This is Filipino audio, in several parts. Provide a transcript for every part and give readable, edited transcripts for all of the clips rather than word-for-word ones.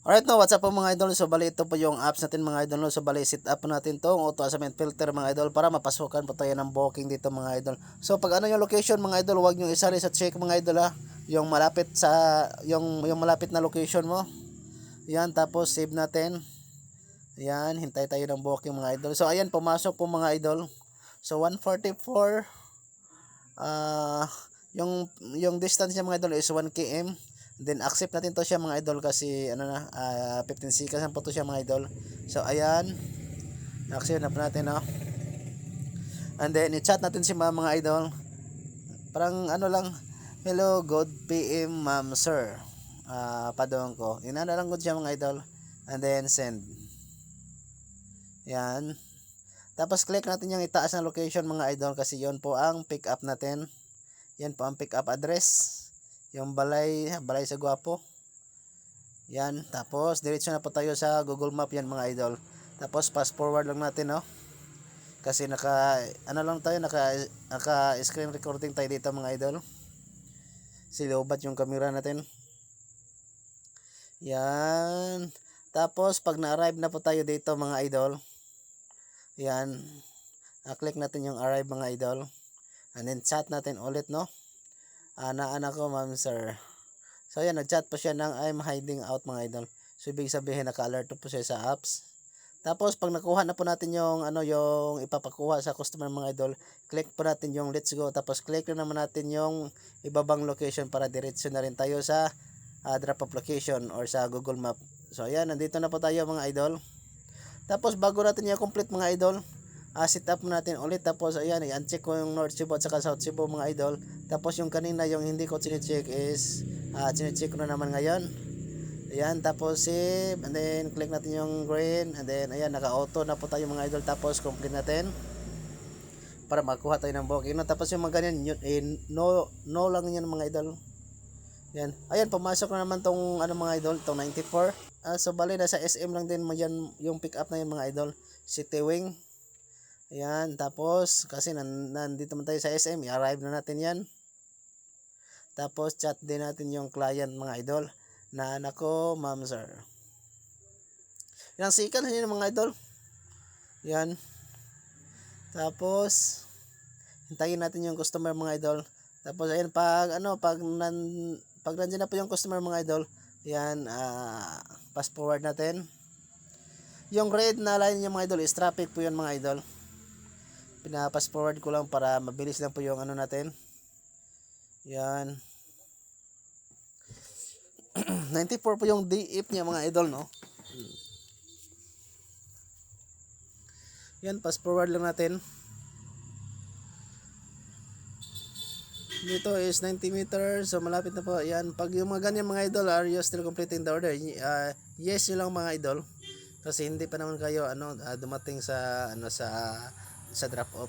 Alright, no, what's up po mga idol? So bali ito po yung apps natin mga idol, no? So bali set up po natin tong auto assignment filter mga idol para mapasukan po tayo ng booking dito mga idol. So pag ano yung location mga idol, huwag niyo isali sa check mga idol ha. Yung malapit sa yung malapit na location mo. Yan, tapos save natin. Yan, hintay tayo ng booking mga idol. So ayan, pumasok po mga idol. So 144 ah yung distance niya mga idol is 1 km. Then accept natin to siya mga idol kasi ano na 15 seconds na po to siya mga idol. So ayan, accept na po natin, no. And then i-chat natin si mga idol. Parang ano lang, hello, good PM ma'am sir. Padong ko. Inana lang good siya mga idol. And then send. Yan. Tapos click natin yung itaas na location mga idol kasi yon po ang pick up natin. Yan po ang pick up address. Yung balay sa Guapo. Yan, tapos diretso na po tayo sa Google Map yan mga idol. Tapos fast forward lang natin, no. Kasi ano lang tayo, naka screen recording tayo dito mga idol. Silobat yung camera natin. Yan. Tapos pag na-arrive na po tayo dito mga idol. Yan. Click natin yung arrive mga idol. And then chat natin ulit, no. Anak ko ma'am sir. So yan, nag-chat pa siya ng I'm hiding out mga idol. So ibig sabihin naka-alert po siya sa apps. Tapos pag nakuha na po natin yung yung ipapakuha sa customer mga idol, click po natin yung let's go. Tapos click na naman natin yung ibabang location para diretso na rin tayo sa drop off location or sa Google Map. So ayan, nandito na po tayo mga idol. Tapos bago natin i-complete mga idol, set up natin ulit. Tapos ayan, i-uncheck ko yung North Cebu at saka South Cebu mga idol. Tapos yung kanina yung hindi ko chine-check is chine-check ko na naman ngayon. Ayan, tapos save and then click natin yung green and then ayan, naka-auto na po tayo mga idol. Tapos complete natin para makuha tayo ng booking, no? Tapos yung mga ganyan no lang yan mga idol. Yan. Ayan, pumasok na naman tong mga idol, tong 94. So bali nasa SM lang din mo yan yung pick up na yun mga idol. City Wing. Ayan, tapos kasi nandito man tayo sa SM, i-arrive na natin yan. Tapos chat din natin yung client mga idol na anak ko ma'am sir. Ilang second yun mga idol. Yan. Tapos hintayin natin yung customer mga idol. Tapos ayan, pag nandiyan na po yung customer mga idol, yan, fast forward natin. Yung red na line niya mga idol is traffic po yun mga idol. Pina-fast forward ko lang para mabilis lang po yung natin. Yan. 94 po yung DF niya mga idol, no. Yan, fast forward lang natin. Dito is 90 meters, so malapit na po. Yan, pag yung mga ganyan mga idol, are you still completing the order? Yes yun lang mga idol. Kasi hindi pa naman kayo dumating sa sa drop off.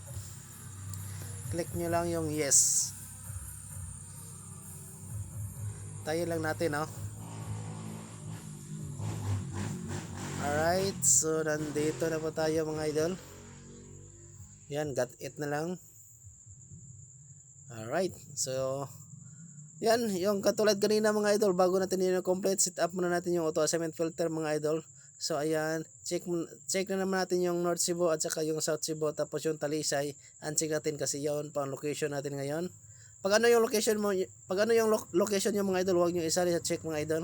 Click nyo lang yung yes. Tayo lang natin, no. Alright, so nandito na po tayo mga idol. Yan, got it na lang. Alright, so yan, yung katulad kanina mga idol, bago natin yun complete, set up muna natin yung auto assignment filter mga idol. So ayan, check na naman natin yung North Cebu at saka yung South Cebu, tapos yung Talisay, uncheck natin kasi yun pa ang location natin ngayon. Pag ano yung location mo, location yung mga idol, huwag nyo isali sa check mga idol.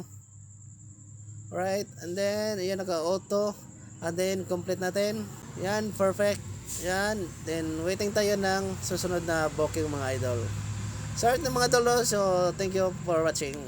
Alright, and then ayan, naka-auto, and then complete natin. Yan, perfect. Yan, then waiting tayo ng susunod na booking mga idol. Sorry na mga idol, so thank you for watching.